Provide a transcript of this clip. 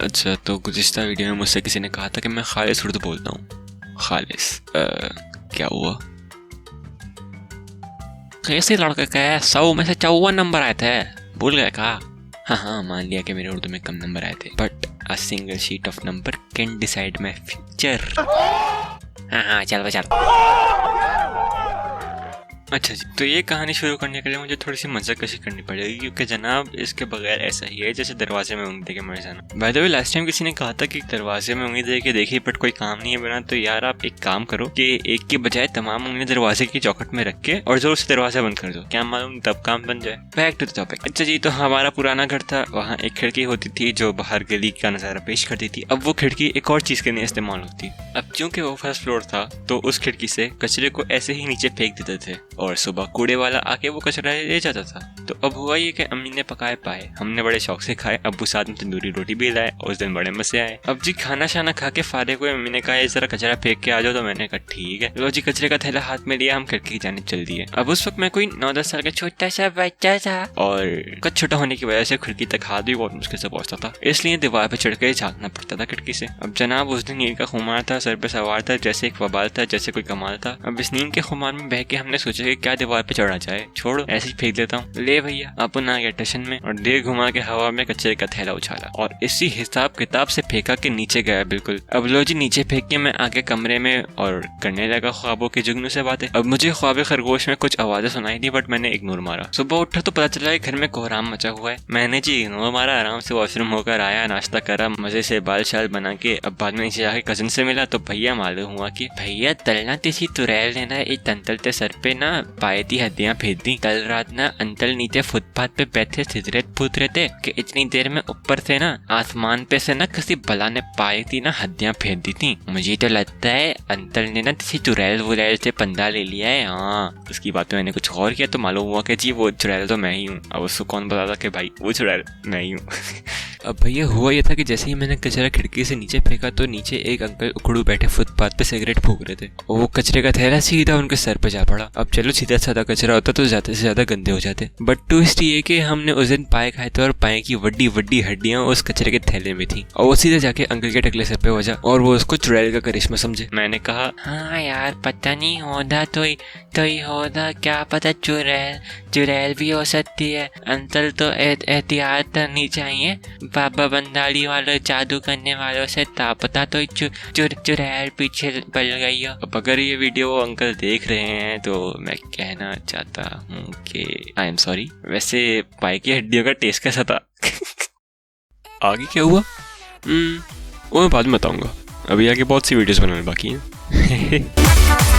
अच्छा, तो गुज़िश्ता वीडियो में मुझसे किसी ने कहा था कि मैं खालिस उर्दू बोलता हूँ। खालिस क्या हुआ? कैसे लड़के का है? 100 में से 54 नंबर आए थे, भूल गए का? हाँ हाँ, मान लिया कि मेरे उर्दू में कम नंबर आए थे, but a single sheet of number can decide my future. हाँ हाँ, चल चल। अच्छा जी, तो ये कहानी शुरू करने के लिए मुझे थोड़ी सी मजाकशी करनी पड़ेगी, क्योंकि जनाब इसके बगैर ऐसा ही है जैसे दरवाजे में उंगली दे के मर जाना। By the way, last time किसी ने कहा था कि दरवाजे में उंगली दे के देखी बट कोई काम नहीं है बना, तो यार आप एक काम करो कि एक के बजाय तमाम उंगली दरवाजे की चौखट में रख के और जोर से दरवाजा बंद कर दो, क्या मालूम तब काम बन जाए। Back to the topic. अच्छा जी, तो हमारा पुराना घर था, वहाँ एक खिड़की होती थी जो बाहर गली का नजारा पेश करती थी। अब वो खिड़की एक और चीज के लिए इस्तेमाल होती। अब क्योंकि वो फर्स्ट फ्लोर था तो उस खिड़की से कचरे को ऐसे ही नीचे फेंक देते थे और सुबह कूड़े वाला आके वो कचरा ले जाता था। तो अब हुआ ये कि अम्मी ने पकाए पाए, हमने बड़े शौक से खाए, अब्बू साथ में तंदूरी रोटी भी लाए, उस दिन बड़े मजे आए। अब जी खाना शाना खा के फारे हुए अम्मी ने कहा ये जरा कचरा फेंक के आ जाओ, तो मैंने कहा ठीक है। लो जी, कचरे का थैला हाथ में लिया, हम खिड़की की जानिब चल दिए। अब उस वक्त मैं कोई 9-10 साल का छोटा सा बच्चा था और कद छोटा होने की वजह से खिड़की तक हाथ भी बहुत मुश्किल से पहुंचता था, इसलिए दीवार पे चढ़ के झांकना पड़ता था खिड़की से। अब जनाब उस दिन नींद का खुमार था, सर पे सवार था, जैसे एक वबाल था, जैसे कोई कमाल था। अब इस नींद के खुमार में बह के हमने सोचा कि क्या दीवार पे चढ़ा जाए, छोड़ो ऐसे ही फेंक देता हूँ। ले भैया, अपन आ गया टशन में और देर घुमा के हवा में कचरे का थैला उछाला और इसी हिसाब किताब से फेंका के नीचे गया बिल्कुल। अब लो जी, नीचे फेंक के मैं आगे कमरे में और करने लगा ख्वाबों के जुगनू से बातें। अब मुझे ख्वाब खरगोश में कुछ आवाजें सुनाई दी, बट मैंने इग्नोर मारा। सुबह उठा तो पता चला घर में कोहराम मचा हुआ है। मैंने जी इग्नोर मारा, आराम से वॉशरूम होकर आया, नाश्ता करा, मजे से बाल शाल बना के। अब बाद में नीचे जाके कजन से मिला तो भैया मालूम हुआ कि भैया तलना तिसी तुरैल ने ना एक तंतलते सर पे ना पायती हड्डियां फेंक दी। कल रात ना अंतल नीचे फुटपाथ पे बैठे सिगरेट फूट रहे थे कि इतनी देर में ऊपर से ना आसमान पे से ना किसी बला ने पाई थी ना हड्डियां फेंक दी थी। मुझे तो लगता है अंतल ने ना किसी चुड़ैल वुड़ैल से पंदा ले लिया है। हाँ, उसकी बात में मैंने कुछ और किया तो मालूम हुआ कि जी वो चुड़ैल तो मैं ही हूँ। अब उसको कौन बताता कि भाई वो चुड़ैल मैं ही हूँ। अब भैया हुआ ये था कि जैसे ही मैंने कचरा खिड़की से नीचे फेंका तो नीचे एक अंकल उखड़ू बैठे फुटपाथ पे सिगरेट फूंक रहे थे और वो कचरे का थैला सीधा उनके सर पे जा पड़ा। अब चलो सीधा साधा कचरा होता तो ज्यादा से ज्यादा गंदे हो जाते, बट ट्विस्ट ये कि हमने उस दिन पाए खाए थे और पाए की वड्डी वड्डी हड्डियां उस कचरे के थैले में थी और वो सीधे जाके अंकल के टकले सर पे बजा और वो उसको चुड़ैल का करिश्मा समझे। मैंने कहा हाँ यार, पता नहीं होता तो ही होता, क्या पता चुड़ैल भी हो सकती है। अंकल तो एहतियात करनी चाहिए, बाबा बंदाली वालों जादू करने वालों से तापता तो चुड़ैल पीछे पड़ गई हो। अब अगर ये वीडियो अंकल देख रहे हैं तो मैं कहना चाहता हूँ कि आई एम सॉरी। वैसे पाई की हड्डियों का टेस्ट कैसा था? आगे क्या हुआ वो मैं बाद में बताऊंगा, अभी आगे बहुत सी वीडियोस बनाने बाकी हैं।